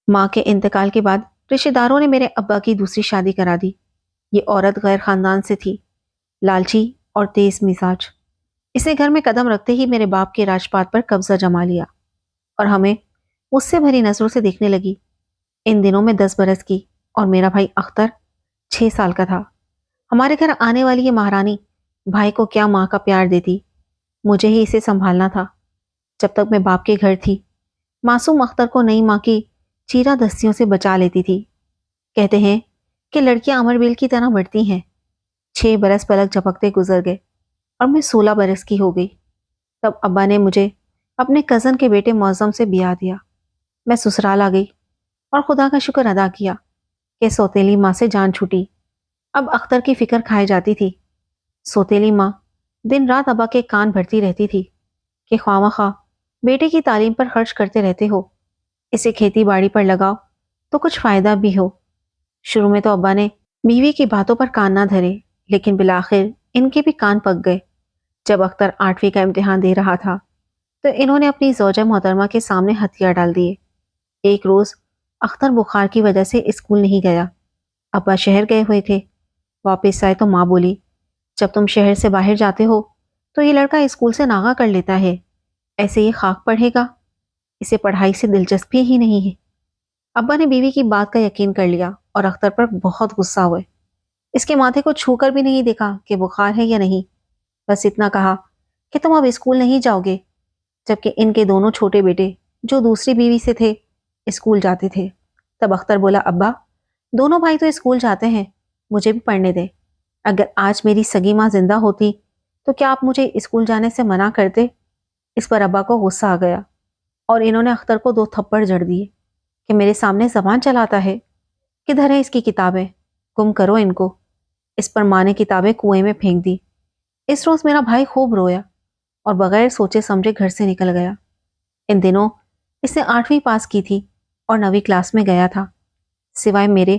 ماں کے انتقال کے بعد رشتہ داروں نے میرے ابا کی دوسری شادی کرا دی۔ یہ عورت غیر خاندان سے تھی، لالچی اور تیز مزاج۔ اس نے گھر میں قدم رکھتے ہی میرے باپ کے راج پات پر قبضہ جما لیا اور ہمیں اس سے بھری نظروں سے دیکھنے لگی۔ ان دنوں میں 10 برس کی اور میرا بھائی اختر 6 سال کا تھا۔ ہمارے گھر آنے والی یہ مہارانی بھائی کو کیا ماں کا پیار دیتی، مجھے ہی اسے سنبھالنا تھا۔ جب تک میں باپ کے گھر تھی، معصوم اختر کو نئی ماں کی چیرہ دستیوں سے بچا لیتی تھی۔ کہتے ہیں کہ لڑکیاں امر بیل کی طرح بڑھتی ہیں۔ 6 برس پلک جھپکتے گزر گئے اور میں 16 برس کی ہو گئی۔ تب ابا نے مجھے اپنے کزن کے بیٹے معظم سے بیاہ دیا۔ میں سسرال آ گئی اور خدا کا شکر ادا کیا کہ سوتیلی ماں سے جان چھوٹی۔ اب اختر کی فکر کھائی جاتی تھی۔ سوتیلی ماں دن رات ابا کے کان بھرتی رہتی تھی کہ خواہ مخواہ بیٹے کی تعلیم پر خرچ کرتے رہتے ہو، اسے کھیتی باڑی پر لگاؤ تو کچھ فائدہ بھی ہو۔ شروع میں تو ابا نے بیوی کی باتوں پر کان نہ دھرے، لیکن بالآخر ان کے بھی کان پک گئے۔ جب اختر 8ویں کا امتحان دے رہا تھا تو انہوں نے اپنی زوجہ محترمہ کے سامنے ہتھیار ڈال دیے۔ ایک روز اختر بخار کی وجہ سے اسکول نہیں گیا۔ ابا شہر گئے ہوئے تھے۔ واپس آئے تو ماں بولی، جب تم شہر سے باہر جاتے ہو تو یہ لڑکا اسکول سے ناغہ کر لیتا ہے، ایسے یہ خاک پڑھے گا، اسے پڑھائی سے دلچسپی ہی نہیں ہے۔ ابا نے بیوی کی بات کا یقین کر لیا اور اختر پر بہت غصہ ہوئے۔ اس کے ماتھے کو چھو کر بھی نہیں دیکھا کہ بخار ہے یا نہیں، بس اتنا کہا کہ تم اب اسکول نہیں جاؤ گے، جبکہ ان کے دونوں چھوٹے بیٹے جو دوسری بیوی سے تھے اسکول جاتے تھے۔ تب اختر بولا، ابا دونوں بھائی تو اسکول جاتے ہیں، مجھے بھی پڑھنے دیں۔ اگر آج میری سگی ماں زندہ ہوتی تو کیا آپ مجھے اسکول جانے سے منع کرتے؟ اس پر ابا کو غصہ آ گیا اور انہوں نے اختر کو 2 تھپڑ جڑ دیے کہ میرے سامنے زبان چلاتا ہے۔ کدھر ہے اس کی کتابیں؟ گم کرو ان کو۔ اس پر ماں نے کتابیں کنویں میں پھینک دی۔ اس روز میرا بھائی خوب رویا اور بغیر سوچے سمجھے گھر سے نکل گیا۔ ان دنوں اس نے 8ویں پاس کی تھی اور 9ویں کلاس میں گیا تھا۔ سوائے میرے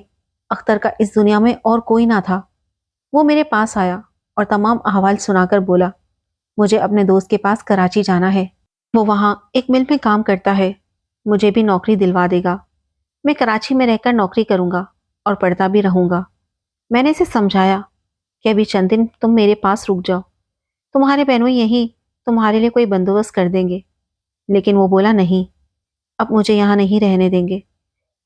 اختر کا اس دنیا میں اور کوئی نہ تھا۔ وہ میرے پاس آیا اور تمام احوال سنا کر بولا، مجھے اپنے دوست کے پاس کراچی جانا ہے، وہ وہاں ایک مل میں کام کرتا ہے، مجھے بھی نوکری دلوا دے گا۔ میں کراچی میں رہ کر نوکری کروں گا اور پڑھتا بھی رہوں گا۔ میں نے اسے سمجھایا کہ ابھی چند دن تم میرے پاس رک جاؤ، تمہارے بہنوئی یہیں تمہارے لیے کوئی بندوبست کر دیں گے، لیکن وہ بولا نہیں، اب مجھے یہاں نہیں رہنے دیں گے،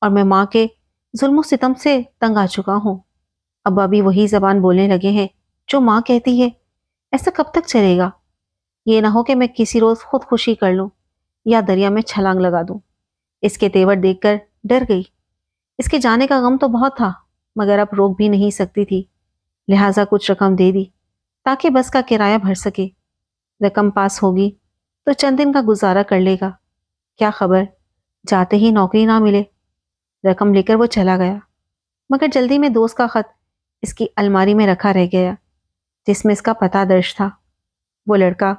اور میں ماں کے ظلم و ستم سے تنگ آ چکا ہوں۔ ابا بھی وہی زبان بولنے لگے ہیں جو ماں کہتی ہے۔ ایسا کب تک چلے گا؟ یہ نہ ہو کہ میں کسی روز خود خوشی کر لوں یا دریا میں چھلانگ لگا دوں۔ اس کے تیور دیکھ کر ڈر گئی۔ اس کے جانے کا غم تو بہت تھا، مگر اب روک بھی نہیں سکتی تھی، لہٰذا کچھ رقم دے دی تاکہ بس کا کرایہ بھر سکے۔ رقم پاس ہوگی تو چند دن کا گزارا کر لے گا، کیا خبر جاتے ہی نوکری نہ ملے۔ رقم لے کر وہ چلا گیا، مگر جلدی میں دوست کا خط اس کی الماری میں رکھا رہ گیا جس میں اس کا پتہ درج تھا۔ وہ لڑکا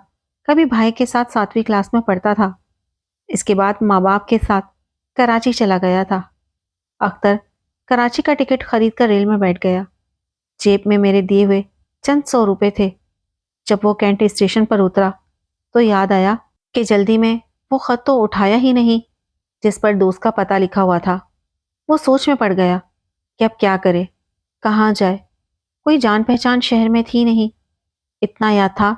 کبھی بھائی کے ساتھ 7ویں کلاس میں پڑھتا تھا، اس کے بعد ماں باپ کے ساتھ کراچی چلا گیا تھا۔ اختر کراچی کا ٹکٹ خرید کر ریل میں بیٹھ گیا۔ جیب میں میرے دیے ہوئے چند 100 روپے تھے۔ جب وہ کینٹ اسٹیشن پر اترا تو یاد آیا کہ جلدی میں وہ خط تو اٹھایا ہی نہیں جس پر دوست کا پتہ لکھا ہوا تھا۔ وہ سوچ میں پڑ گیا کہ اب کیا کرے، کہاں جائے۔ کوئی جان پہچان شہر میں تھی نہیں۔ اتنا یاد تھا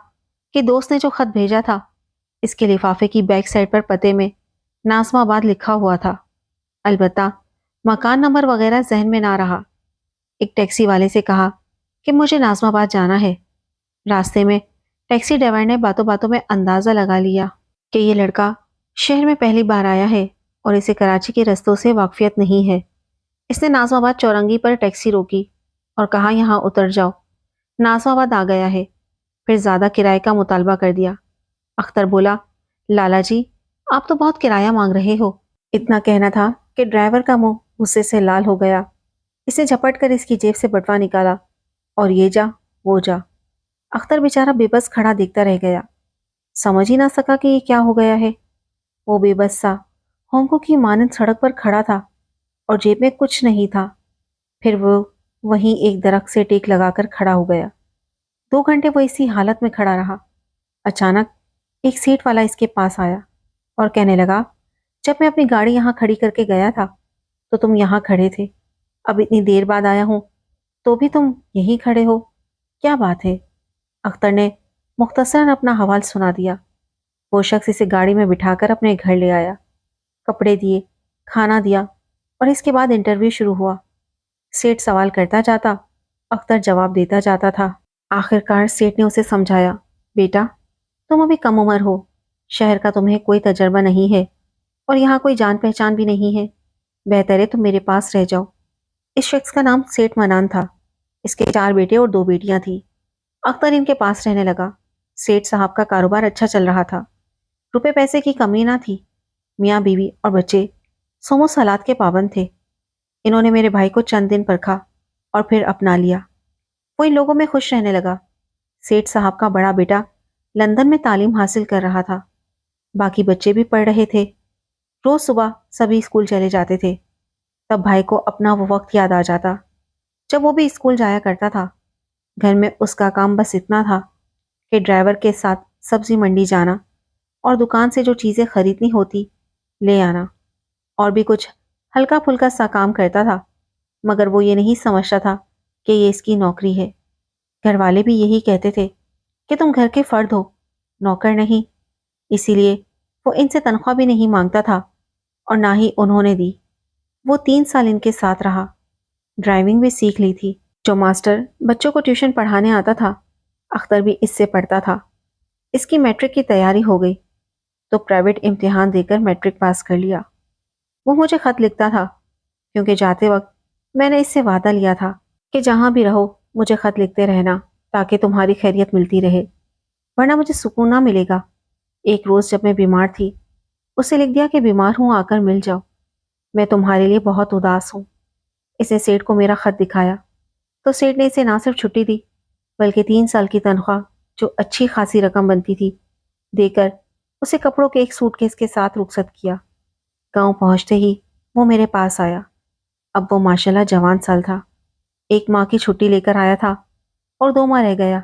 کہ دوست نے جو خط بھیجا تھا اس کے لفافے کی بیک سائڈ پر پتے میں ناظم آباد لکھا ہوا تھا، البتہ مکان نمبر وغیرہ ذہن میں نہ رہا۔ ایک ٹیکسی والے سے کہا کہ مجھے ناظم آباد جانا ہے۔ راستے میں ٹیکسی ڈرائیور نے باتوں باتوں میں اندازہ لگا لیا کہ یہ لڑکا شہر میں پہلی بار آیا ہے اور اسے کراچی کے رستوں سے واقفیت نہیں ہے۔ اس نے ناظم آباد چورنگی پر ٹیکسی روکی اور کہا، یہاں اتر جاؤ، ناظم آباد آ گیا ہے۔ پھر زیادہ کرائے کا مطالبہ کر دیا۔ اختر بولا، لالا جی آپ تو بہت کرایہ مانگ رہے ہو۔ اتنا کہنا تھا کہ ڈرائیور کا منہ غصے سے لال ہو گیا۔ اس نے جھپٹ کر اس کی جیب سے بٹوا نکالا اور یہ جا وہ جا۔ اختر بیچارہ بے بس کھڑا دیکھتا رہ گیا، سمجھ ہی نہ سکا کہ یہ کیا ہو گیا ہے۔ وہ بے بس سا ہونکوں کی مانند سڑک پر کھڑا تھا اور جیب میں کچھ نہیں تھا۔ پھر وہ وہیں ایک درخت سے ٹیک لگا کر کھڑا ہو گیا۔ 2 گھنٹے وہ اسی حالت میں کھڑا رہا۔ اچانک ایک سیٹ والا اس کے پاس آیا اور کہنے لگا، جب میں اپنی گاڑی یہاں کھڑی کر کے گیا تھا تو تم یہاں کھڑے تھے، اب اتنی دیر بعد آیا ہوں تو بھی تم یہیں کھڑے ہو، کیا بات ہے؟ اختر نے مختصراً اپنا حوال سنا دیا۔ وہ شخص اسے گاڑی میں بٹھا کر اپنے گھر لے آیا، کپڑے دیے، کھانا دیا، اور اس کے بعد انٹرویو شروع ہوا۔ سیٹھ سوال کرتا جاتا، اختر جواب دیتا جاتا تھا۔ آخر کار سیٹھ نے اسے سمجھایا، بیٹا تم ابھی کم عمر ہو، شہر کا تمہیں کوئی تجربہ نہیں ہے اور یہاں کوئی جان پہچان بھی نہیں ہے، بہتر ہے تم میرے پاس رہ جاؤ۔ اس شخص کا نام سیٹھ منان تھا، اس کے 4 بیٹے اور 2 بیٹیاں تھیں۔ اختر ان کے پاس رہنے لگا۔ سیٹھ صاحب کا کاروبار اچھا چل رہا تھا، روپے پیسے کی کمی نہ تھی، میاں بیوی اور بچے سومو سالات کے پابند تھے۔ انہوں نے میرے بھائی کو چند دن پرکھا اور پھر اپنا لیا، وہ ان لوگوں میں خوش رہنے لگا۔ سیٹھ صاحب کا بڑا بیٹا لندن میں تعلیم حاصل کر رہا تھا، باقی بچے بھی پڑھ رہے تھے۔ روز صبح سبھی اسکول چلے جاتے تھے، تب بھائی کو اپنا وہ وقت یاد آ جاتا جب وہ بھی اسکول جایا کرتا تھا۔ گھر میں اس کا کام بس اتنا تھا کہ ڈرائیور کے ساتھ سبزی منڈی جانا اور دکان سے جو چیزیں خریدنی ہوتی لے آنا، اور بھی کچھ ہلکا پھلکا سا کام کرتا تھا، مگر وہ یہ نہیں سمجھتا تھا کہ یہ اس کی نوکری ہے۔ گھر والے بھی یہی کہتے تھے کہ تم گھر کے فرد ہو، نوکر نہیں، اسی لیے وہ ان سے تنخواہ بھی نہیں مانگتا تھا اور نہ ہی انہوں نے دی۔ وہ 3 سال ان کے ساتھ رہا، ڈرائیونگ بھی سیکھ لی تھی۔ جو ماسٹر بچوں کو ٹیوشن پڑھانے آتا تھا، اختر بھی اس سے پڑھتا تھا۔ اس کی میٹرک کی تیاری ہو گئی تو پرائیویٹ امتحان دے کر میٹرک پاس کر لیا۔ وہ مجھے خط لکھتا تھا کیونکہ جاتے وقت میں نے اس سے وعدہ لیا تھا کہ جہاں بھی رہو مجھے خط لکھتے رہنا تاکہ تمہاری خیریت ملتی رہے، ورنہ مجھے سکون نہ ملے گا۔ ایک روز جب میں بیمار تھی، اسے لکھ دیا کہ بیمار ہوں، آ کر مل جاؤ، میں تمہارے لیے بہت اداس ہوں۔ اس نے سیٹھ کو میرا خط دکھایا تو سیٹھ نے اسے نہ صرف چھٹی دی بلکہ 3 سال کی تنخواہ، جو اچھی خاصی رقم بنتی تھی، دے کر اسے کپڑوں کے ایک سوٹ کیس کے ساتھ رخصت کیا۔ گاؤں پہنچتے ہی وہ میرے پاس آیا۔ اب وہ ماشاءاللہ جوان سال تھا، 1 ماہ کی چھٹی لے کر آیا تھا اور 2 ماہ رہ گیا۔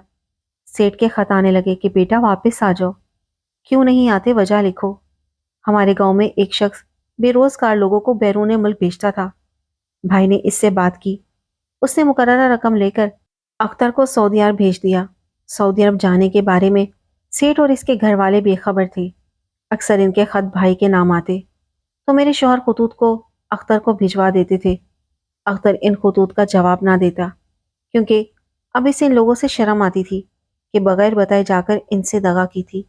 سیٹھ کے خط آنے لگے کہ بیٹا واپس آ جاؤ، کیوں نہیں آتے وجہ لکھو۔ ہمارے گاؤں میں ایک شخص بے روزگار لوگوں کو بیرون ملک بھیجتا تھا۔ بھائی نے اس سے بات کی، اس نے مقررہ رقم لے کر اختر کو سعودی عرب بھیج دیا۔ سعودی عرب جانے کے بارے میں سیٹھ اور اس کے گھر والے بے خبر تھے۔ اکثر ان کے خط بھائی کے نام آتے تو میرے شوہر خطوط کو اختر کو بھجوا دیتے تھے۔ اختر ان خطوط کا جواب نہ دیتا کیونکہ اب اسے ان لوگوں سے شرم آتی تھی کہ بغیر بتائے جا کر ان سے دغا کی تھی۔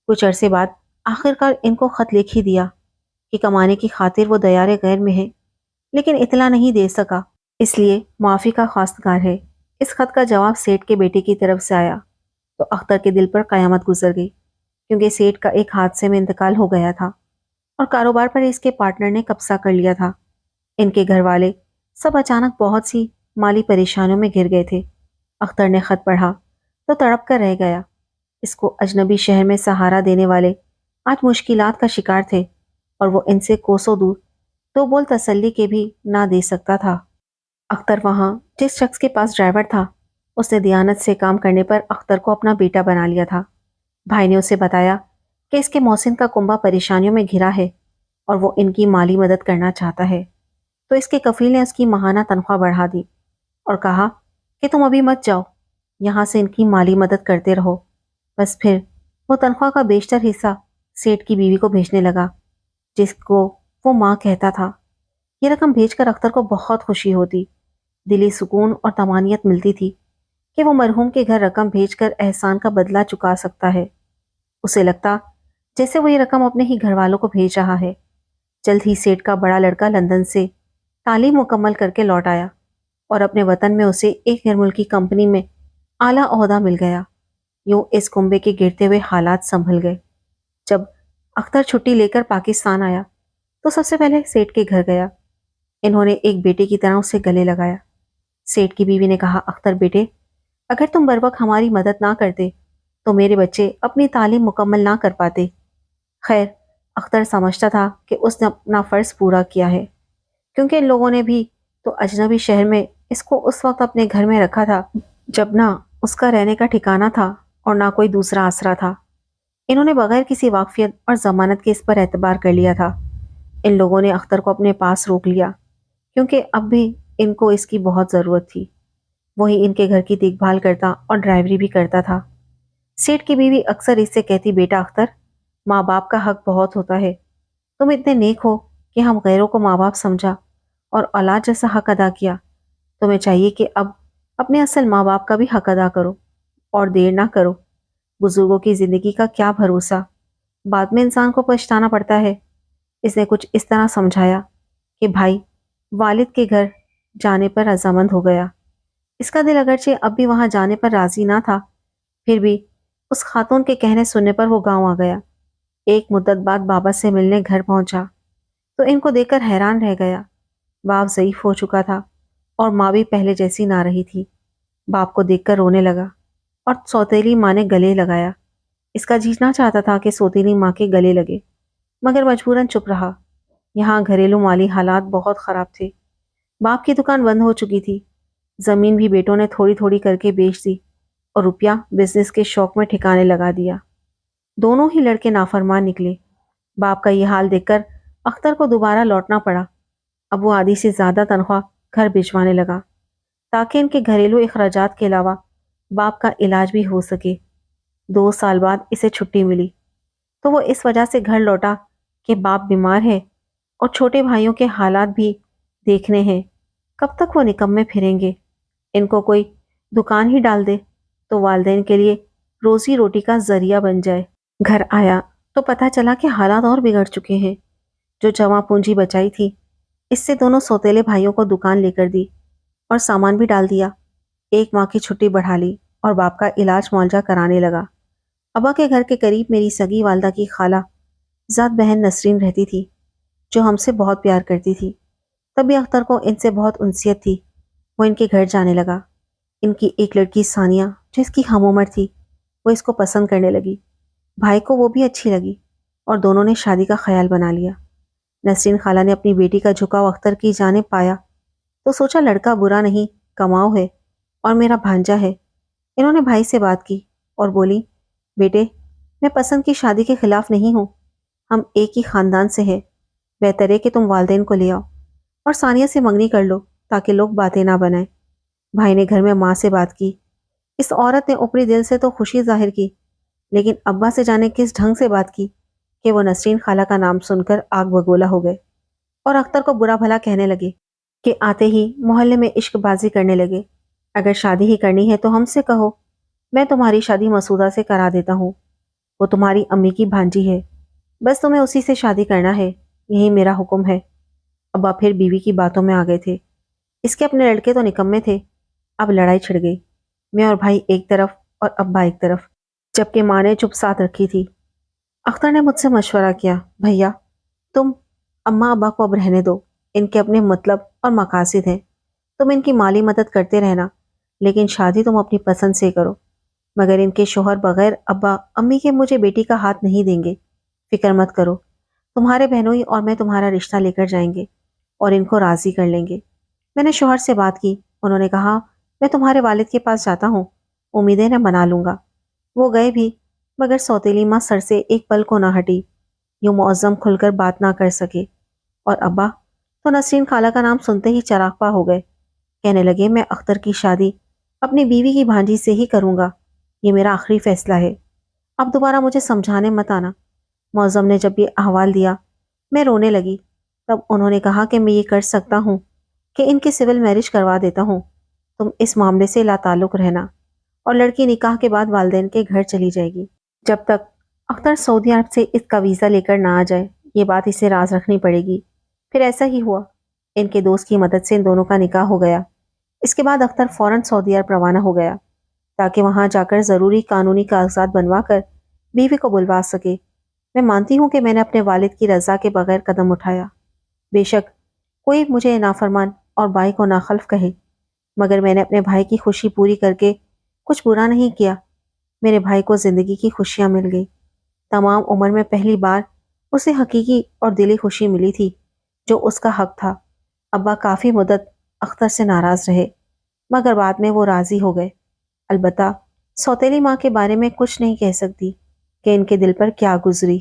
کچھ عرصے بعد آخر کار ان کو خط لکھ ہی دیا کہ کمانے کی خاطر وہ دیار غیر میں ہے، لیکن اطلاع نہیں دے سکا، اس لیے معافی کا خواستگار ہے۔ اس خط کا جواب سیٹھ کے بیٹے کی طرف سے آیا تو اختر کے دل پر قیامت گزر گئی، کیونکہ سیٹھ کا ایک حادثے میں انتقال ہو گیا تھا اور کاروبار پر اس کے پارٹنر نے قبضہ کر لیا تھا۔ ان کے گھر والے سب اچانک بہت سی مالی پریشانیوں میں گر گئے تھے۔ اختر نے خط پڑھا تو تڑپ کر رہ گیا۔ اس کو اجنبی شہر میں سہارا دینے والے آج مشکلات کا شکار تھے اور وہ ان سے کوسوں دور 2 بول تسلی کے بھی نہ دے سکتا تھا۔ اختر وہاں جس شخص کے پاس ڈرائیور تھا، اس نے دیانت سے کام کرنے پر اختر کو اپنا بیٹا بنا لیا تھا۔ بھائی نے اسے بتایا کہ اس کے محسن کا کنبہ پریشانیوں میں گھرا ہے اور وہ ان کی مالی مدد کرنا چاہتا ہے، تو اس کے کفیل نے اس کی ماہانہ تنخواہ بڑھا دی اور کہا کہ تم ابھی مت جاؤ، یہاں سے ان کی مالی مدد کرتے رہو۔ بس پھر وہ تنخواہ کا بیشتر حصہ سیٹھ کی بیوی کو بھیجنے لگا، جس کو وہ ماں کہتا تھا۔ یہ رقم بھیج کر اختر کو بہت خوشی ہوتی، دلی سکون اور طمانینت ملتی تھی کہ وہ مرحوم کے گھر رقم بھیج کر احسان کا بدلہ چکا سکتا ہے۔ اسے لگتا جیسے وہ یہ رقم اپنے ہی گھر والوں کو بھیج رہا ہے۔ جلد ہی سیٹھ کا بڑا لڑکا لندن سے تعلیم مکمل کر کے لوٹ آیا اور اپنے وطن میں اسے ایک غیر ملکی کمپنی میں اعلیٰ عہدہ مل گیا۔ یوں اس کنبے کے گرتے ہوئے حالات سنبھل گئے۔ جب اختر چھٹی لے کر پاکستان آیا تو سب سے پہلے سیٹھ کے گھر گیا۔ انہوں نے ایک بیٹے کی طرح اسے گلے لگایا۔ سیٹھ کی بیوی نے کہا، اختر بیٹے، اگر تم بروقت ہماری مدد نہ کرتے تو میرے بچے اپنی تعلیم مکمل نہ کر پاتے۔ خیر، اختر سمجھتا تھا کہ اس نے اپنا فرض پورا کیا ہے، کیونکہ ان لوگوں نے بھی تو اجنبی شہر میں اس کو اس وقت اپنے گھر میں رکھا تھا جب نہ اس کا رہنے کا ٹھکانہ تھا اور نہ کوئی دوسرا آسرا تھا۔ انہوں نے بغیر کسی واقفیت اور ضمانت کے اس پر اعتبار کر لیا تھا۔ ان لوگوں نے اختر کو اپنے پاس روک لیا کیونکہ اب بھی ان کو اس کی بہت ضرورت تھی۔ وہی ان کے گھر کی دیکھ بھال کرتا اور ڈرائیوری بھی کرتا تھا۔ سیٹھ کی بیوی اکثر اس سے کہتی، بیٹا اختر، ماں باپ کا حق بہت ہوتا ہے، تم اتنے نیک ہو کہ ہم غیروں کو ماں باپ سمجھا اور اولاد جیسا حق ادا کیا، تمہیں چاہیے کہ اب اپنے اصل ماں باپ کا بھی حق ادا کرو اور دیر نہ کرو۔ بزرگوں کی زندگی کا کیا بھروسہ، بعد میں انسان کو پچھتانا پڑتا ہے۔ اس نے کچھ اس طرح سمجھایا کہ بھائی والد کے گھر جانے پر رضامند ہو گیا۔ اس کا دل اگرچہ اب بھی وہاں جانے پر راضی نہ تھا، پھر بھی اس خاتون کے کہنے سننے پر وہ گاؤں آ گیا۔ ایک مدت بعد بابا سے ملنے گھر پہنچا تو ان کو دیکھ کر حیران رہ گیا۔ باپ ضعیف ہو چکا تھا اور ماں بھی پہلے جیسی نہ رہی تھی۔ باپ کو دیکھ کر رونے لگا اور سوتیلی ماں نے گلے لگایا۔ اس کا جینا چاہتا تھا کہ سوتیلی ماں کے گلے لگے، مگر مجبوراً چپ رہا۔ یہاں گھریلو مالی حالات بہت خراب تھے۔ باپ کی دکان بند ہو چکی تھی، زمین بھی بیٹوں نے تھوڑی تھوڑی کر کے بیچ دی اور روپیہ بزنس کے شوق میں ٹھکانے لگا دیا۔ دونوں ہی لڑکے نافرمان نکلے۔ باپ کا یہ حال دیکھ کر اختر کو دوبارہ لوٹنا پڑا۔ اب وہ آدھی سے زیادہ تنخواہ گھر بھجوانے لگا تاکہ ان کے گھریلو اخراجات کے علاوہ باپ کا علاج بھی ہو سکے۔ 2 سال بعد اسے چھٹی ملی تو وہ اس وجہ سے گھر لوٹا کہ باپ بیمار ہے اور چھوٹے بھائیوں کے حالات بھی دیکھنے ہیں۔ کب تک وہ نکمے پھریں گے؟ ان کو کوئی دکان ہی ڈال دے تو والدین کے لیے روزی روٹی کا ذریعہ بن جائے۔ گھر آیا تو پتہ چلا کہ حالات اور بگڑ چکے ہیں۔ جو جمع پونجی بچائی تھی اس سے دونوں سوتیلے بھائیوں کو دکان لے کر دی اور سامان بھی ڈال دیا۔ 1 ماہ کی چھٹی بڑھا لی اور باپ کا علاج معالجہ کرانے لگا۔ ابا کے گھر کے قریب میری سگی والدہ کی خالہ ذات بہن نسرین رہتی تھی، جو ہم سے بہت پیار کرتی تھی۔ تب بھی اختر کو ان سے بہت انسیت تھی۔ وہ ان کے گھر جانے لگا۔ ان کی ایک لڑکی ثانیہ جو اس کی ہم عمر تھی، وہ اس کو پسند کرنے لگی۔ بھائی کو وہ بھی اچھی لگی اور دونوں نے شادی کا خیال بنا لیا۔ نسرین خالہ نے اپنی بیٹی کا جھکاؤ اختر کی جانب پایا تو سوچا لڑکا برا نہیں، کماؤ ہے اور میرا بھانجا ہے۔ انہوں نے بھائی سے بات کی اور بولی، بیٹے میں پسند کی شادی کے خلاف نہیں ہوں، ہم ایک ہی خاندان سے ہیں، بہتر ہے کہ تم والدین کو لے آؤ اور ثانیہ سے منگنی کر لو تاکہ لوگ باتیں نہ بنائیں۔ بھائی نے گھر میں ماں سے بات کی۔ اس عورت نے اوپری دل سے تو خوشی ظاہر کی، لیکن ابا سے جانے کس ڈھنگ سے بات کی کہ وہ نسرین خالہ کا نام سن کر آگ بگولا ہو گئے اور اختر کو برا بھلا کہنے لگے کہ آتے ہی محلے میں عشق بازی کرنے لگے۔ اگر شادی ہی کرنی ہے تو ہم سے کہو، میں تمہاری شادی مسعودہ سے کرا دیتا ہوں، وہ تمہاری امی کی بھانجی ہے، بس تمہیں اسی سے شادی کرنا ہے، یہی میرا حکم ہے۔ ابا پھر بیوی کی باتوں میں آ گئے تھے۔ اس کے اپنے لڑکے تو نکمے تھے۔ اب لڑائی چھڑ گئی، میں اور بھائی ایک طرف اور ابا ایک طرف، جبکہ ماں نے چپ ساتھ رکھی تھی۔ اختر نے مجھ سے مشورہ کیا، بھیا تم اماں ابا کو اب رہنے دو، ان کے اپنے مطلب اور مقاصد ہیں، تم ان کی مالی مدد کرتے رہنا، لیکن شادی تم اپنی پسند سے کرو، مگر ان کے شوہر بغیر ابا امی کے مجھے بیٹی کا ہاتھ نہیں دیں گے، فکر مت کرو، تمہارے بہنوئی اور میں تمہارا رشتہ لے کر جائیں گے اور ان کو راضی کر لیں گے۔ میں نے شوہر سے بات کی، انہوں نے کہا میں تمہارے والد کے پاس جاتا ہوں، امیدیں نہ منا لوں گا۔ وہ گئے بھی، مگر سوتیلی ماں سر سے ایک پل کو نہ ہٹی، یوں معظم کھل کر بات نہ کر سکے۔ اور ابا تو نسرین خالہ کا نام سنتے ہی چراغ پا ہو گئے، کہنے لگے میں اختر کی شادی اپنی بیوی کی بھانجی سے ہی کروں گا، یہ میرا آخری فیصلہ ہے، اب دوبارہ مجھے سمجھانے مت آنا۔ معظم نے جب یہ احوال دیا میں رونے لگی، تب انہوں نے کہا کہ میں یہ کر سکتا ہوں کہ ان کی سول میرج کروا دیتا ہوں، تم اس معاملے سے لا تعلق رہنا، اور لڑکی نکاح کے بعد والدین کے گھر چلی جائے گی۔ جب تک اختر سعودی عرب سے اس کا ویزا لے کر نہ آ جائے یہ بات اسے راز رکھنی پڑے گی۔ پھر ایسا ہی ہوا، ان کے دوست کی مدد سے ان دونوں کا نکاح ہو گیا۔ اس کے بعد اختر فوراً سعودی عرب روانہ ہو گیا تاکہ وہاں جا کر ضروری قانونی کاغذات بنوا کر بیوی کو بلوا سکے۔ میں مانتی ہوں کہ میں نے اپنے والد کی رضا کے بغیر قدم اٹھایا، بے شک کوئی مجھے نافرمان اور بھائی کو ناخلف کہے، مگر میں نے اپنے بھائی کی خوشی پوری کر کے کچھ برا نہیں کیا۔ میرے بھائی کو زندگی کی خوشیاں مل گئی، تمام عمر میں پہلی بار اسے حقیقی اور دلی خوشی ملی تھی جو اس کا حق تھا۔ ابا کافی مدت اختر سے ناراض رہے، مگر بعد میں وہ راضی ہو گئے۔ البتہ سوتیلی ماں کے بارے میں کچھ نہیں کہہ سکتی کہ ان کے دل پر کیا گزری۔